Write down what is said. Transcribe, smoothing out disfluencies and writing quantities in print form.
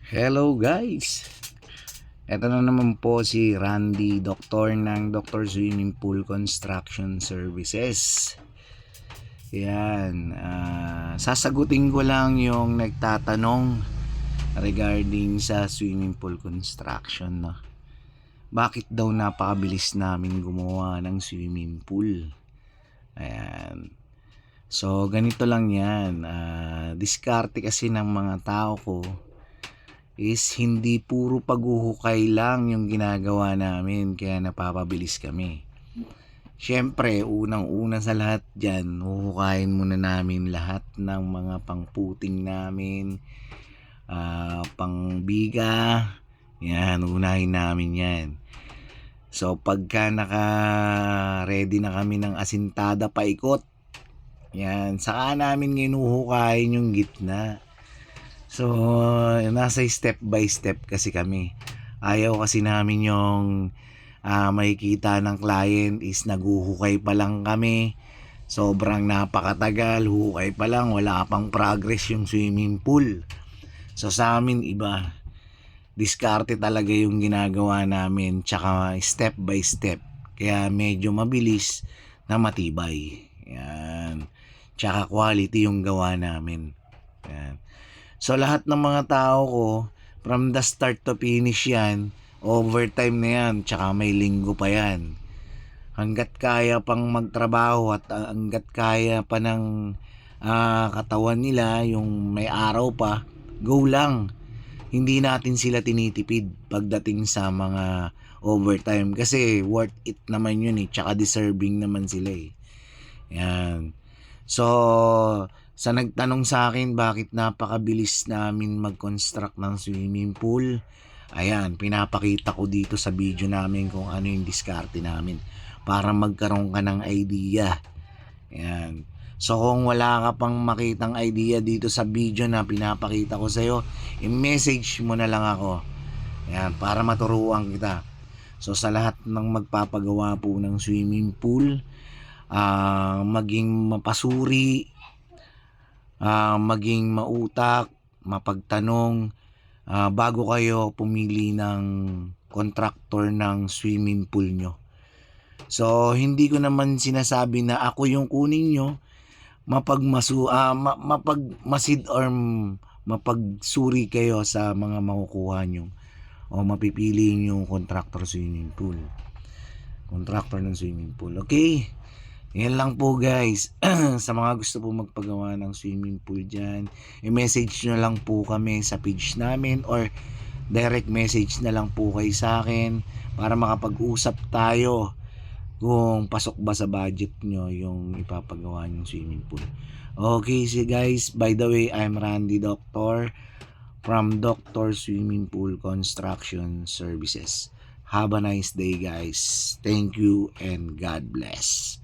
Hello guys! Ito na naman po si Randy, doktor ng Dr. Swimming Pool Construction Services. Yan, sasagutin ko lang yung nagtatanong regarding sa swimming pool construction. No? Bakit daw napakabilis namin gumawa ng swimming pool? Ayan. So ganito lang yan, diskarte kasi ng mga tao ko is hindi puro paghuhukay lang yung ginagawa namin kaya napapabilis kami. Siyempre, unang-una sa lahat dyan, huhukayin muna namin lahat ng mga pangputing namin, pangbiga, yan, unahin namin yan. So, pagka naka-ready na kami ng asintada paikot, yan, saka namin hinuhukayin yung gitna. So, nasa step by step kasi kami. Ayaw kasi namin yung makikita ng client is naghuhukay pa lang kami. Sobrang napakatagal, hukay pa lang, wala pang progress yung swimming pool. So sa amin iba, diskarte talaga yung ginagawa namin, tsaka step by step. Kaya medyo mabilis na matibay. Yan. Tsaka quality yung gawa namin. Yan. So lahat ng mga tao ko, from the start to finish yan, overtime na yan, tsaka may linggo pa yan. Hanggat kaya pang magtrabaho at hanggat kaya pa ng katawan nila, yung may araw pa, go lang. Hindi natin sila tinitipid pagdating sa mga overtime kasi worth it naman yun eh, tsaka deserving naman sila eh. Yan. So, sa nagtanong sa akin bakit napakabilis namin mag-construct ng swimming pool, ayan, pinapakita ko dito sa video namin kung ano yung diskarte namin para magkaroon ka ng idea. Ayan. So kung wala ka pang makitang idea dito sa video na pinapakita ko sa'yo, i-message mo na lang ako. Ayan, para maturuan kita. So sa lahat ng magpapagawa po ng swimming pool, maging mapasuri, maging mautak, mapagtanong, bago kayo pumili ng contractor ng swimming pool nyo. So hindi ko naman sinasabi na ako yung kunin nyo, mapagmasid or mapagsuri kayo sa mga makukuha nyo o mapipili nyo contractor swimming pool. Contractor ng swimming pool. Okay? Yan lang po guys. Sa mga gusto po magpagawa ng swimming pool dyan, i-message nyo lang po kami sa page namin or direct message na lang po kayo sa akin para makapag-usap tayo kung pasok ba sa budget nyo yung ipapagawa nyong swimming pool. Okay, so guys, by the way, I'm Randy Doctor from Dr. Swimming Pool Construction Services. Have a nice day guys. Thank you and God bless.